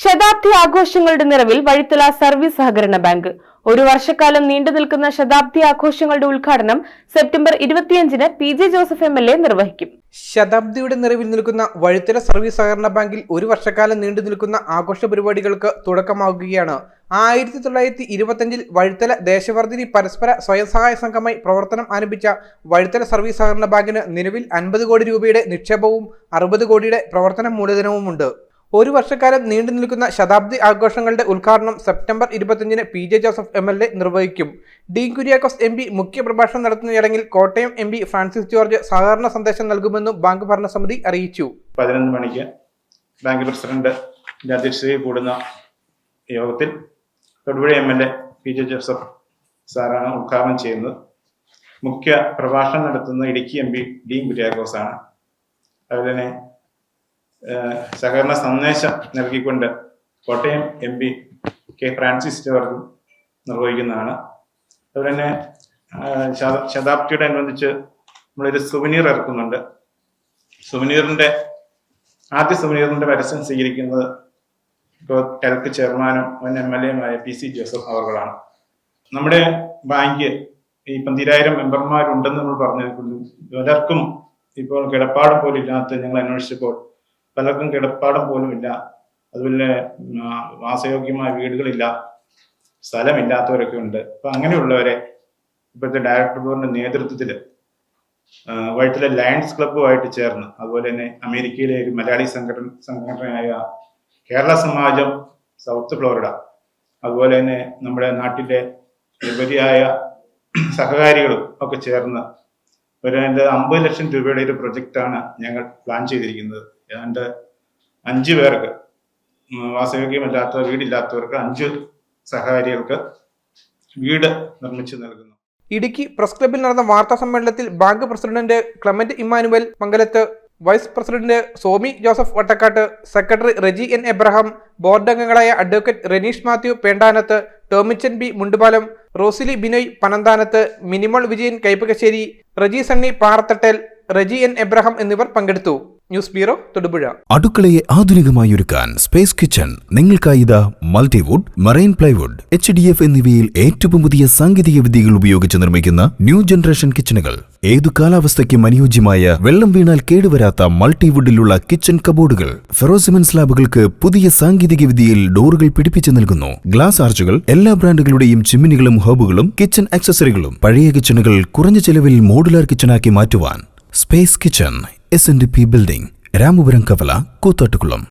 ശതാബ്ദി ആഘോഷങ്ങളുടെ നിറവിൽ വഴിത്തല സർവീസ് സഹകരണ ബാങ്ക് ഒരു വർഷക്കാലം നീണ്ടുനിൽക്കുന്ന ശതാബ്ദി ആഘോഷങ്ങളുടെ ഉദ്ഘാടനം സെപ്റ്റംബർ 25-ന് PJ ജോസഫ് MLA നിർവഹിക്കും. ശതാബ്ദിയുടെ നിറവിൽ നിൽക്കുന്ന വഴിത്തല സർവീസ് സഹകരണ ബാങ്കിൽ ഒരു വർഷക്കാലം നീണ്ടുനിൽക്കുന്ന ആഘോഷ പരിപാടികൾക്ക് തുടക്കമാകുകയാണ്. 1925-ൽ വഴിത്തല ദേശവർദ്ധിനി പരസ്പര സ്വയം സഹായ സംഘമായി പ്രവർത്തനം ആരംഭിച്ച വഴിത്തല സർവീസ് സഹകരണ ബാങ്കിന് നിലവിൽ 50 കോടി രൂപയുടെ നിക്ഷേപവും 60 കോടിയുടെ പ്രവർത്തന മൂലധനവുമുണ്ട്. ഒരു വർഷക്കാലം നീണ്ടു നിൽക്കുന്ന ശതാബ്ദി ആഘോഷങ്ങളുടെ ഉദ്ഘാടനം സെപ്റ്റംബർ 25-ന് PJ ജോസഫ് MLA നിർവഹിക്കും. ഡീൻ കുര്യാക്കോസ് MP മുഖ്യപ്രഭാഷണം നടത്തുന്ന ചടങ്ങിൽ കോട്ടയം MP ഫ്രാൻസിസ് ജോർജ് സാധാരണ സന്ദേശം നൽകുമെന്നും ബാങ്ക് ഭരണസമിതി അറിയിച്ചു. 11 മണിക്ക് ബാങ്ക് പ്രസിഡന്റിന്റെ അധ്യക്ഷതയിൽ കൂടുന്ന യോഗത്തിൽ തൊടുപുഴ MLA PJ ജോസഫ് സാറാണ് ഉദ്ഘാടനം ചെയ്യുന്നത്. മുഖ്യ പ്രഭാഷണം നടത്തുന്ന ഇടുക്കി MP ഡീൻ കുര്യാക്കോസ് ആണ്. അതുപോലെ തന്നെ സഹകരണ സന്ദേശം നൽകിക്കൊണ്ട് കോട്ടയം MP K ഫ്രാൻസിസ് ജോർജ് നിർവഹിക്കുന്നതാണ്. അതുപോലെ തന്നെ ശതാബ്ദിയോട് അനുബന്ധിച്ച് നമ്മളൊരു സുവനീർ ഇറക്കുന്നുണ്ട്. ആദ്യ സുവനീറിന്റെ പരസ്യം സ്വീകരിക്കുന്നത് ഇപ്പോൾ ടെൽക്ക് ചെയർമാനും MLA-യുമായ PC ജോസഫ് അവർകളാണ്. നമ്മുടെ ബാങ്ക് ഈ 12000 മെമ്പർമാരുണ്ടെന്ന് നമ്മൾ പറഞ്ഞിരിക്കുന്നു. പലർക്കും ഇപ്പോൾ കിടപ്പാടം പോലും ഇല്ലാത്ത ഞങ്ങൾ അന്വേഷിച്ചപ്പോൾ പലർക്കും കിടപ്പാടം പോലും ഇല്ല. അതുപോലെ വാസയോഗ്യമായ വീടുകളില്ല, സ്ഥലമില്ലാത്തവരൊക്കെ ഉണ്ട്. അപ്പൊ അങ്ങനെയുള്ളവരെ ഇപ്പോഴത്തെ ഡയറക്ടർ ബോർഡിന്റെ നേതൃത്വത്തിൽ വഴിത്തല ലയൺസ് ക്ലബ്ബുമായിട്ട് ചേർന്ന്, അതുപോലെ തന്നെ അമേരിക്കയിലെ ഒരു മലയാളി സംഘടനയായ കേരള സമാജം സൗത്ത് ഫ്ലോറിഡ, അതുപോലെ തന്നെ നമ്മുടെ നാട്ടിലെ ഉപരിയായ സഹകാരികളും ഒക്കെ ചേർന്ന് ഒരു 50 ലക്ഷം രൂപയുടെ ഒരു പ്രൊജക്റ്റാണ് ഞങ്ങൾ പ്ലാൻ ചെയ്തിരിക്കുന്നത്. ഏതാണ്ട് 5 പേർക്ക് വാസയോഗ്യമല്ലാത്ത വീടില്ലാത്തവർക്ക് 5 സഹകാരികൾക്ക് വീട് നിർമ്മിച്ചു നൽകുന്നു. ഇടുക്കി പ്രസ് ക്ലബ്ബിൽ നടന്ന വാർത്താ സമ്മേളനത്തിൽ bank president Clement Emmanuel Mangalath, vice president Somi Joseph Vattakkattu, secretary Reji N Abraham, board അംഗങ്ങളായ advocate Renish Mathew Pendanath, Tomichan B Mundupalam, Rosily Binoy Panamthanath, Minimol Vijayan Kaippakassery, Reji Sunny Parathattel, Reji N Abraham എന്നിവർ പങ്കെടുത്തു. News bureau Thodupuzha. അടുക്കളയെ ആധുനികമായി ഒരുക്കാൻ സ്പേസ് കിച്ചൺ നിങ്ങൾക്കായി ഇതാ മൾട്ടിവുഡ്, മറൈൻ പ്ലൈവുഡ്, HDF എന്നിവയിൽ ഏറ്റവും പുതിയ സാങ്കേതിക വിദ്യകൾ ഉപയോഗിച്ച് നിർമ്മിക്കുന്ന ന്യൂ ജനറേഷൻ കിച്ചണുകൾ. ഏതു കാലാവസ്ഥയ്ക്കും അനുയോജ്യമായ വെള്ളം വീണാൽ കേടുവരാത്ത മൾട്ടിവുഡിലുള്ള കിച്ചൺ കബോർഡുകൾ. ഫെറോസിമൻ സ്ലാബുകൾക്ക് പുതിയ സാങ്കേതിക വിദ്യയിൽ ഡോറുകൾ പിടിപ്പിച്ചു നൽകുന്നു. ഗ്ലാസ് ആർച്ചുകൾ, എല്ലാ ബ്രാൻഡുകളുടെയും ചിമ്മിനികളും ഹോബുകളും കിച്ചൺ ആക്സസറികളും. പഴയ കിച്ചണുകൾ കുറഞ്ഞ ചെലവിൽ മോഡുലാർ കിച്ചണാക്കി മാറ്റുവാൻ space kitchen, SNDP building, Ramapuram കവല, കൂത്താട്ടുകുളം.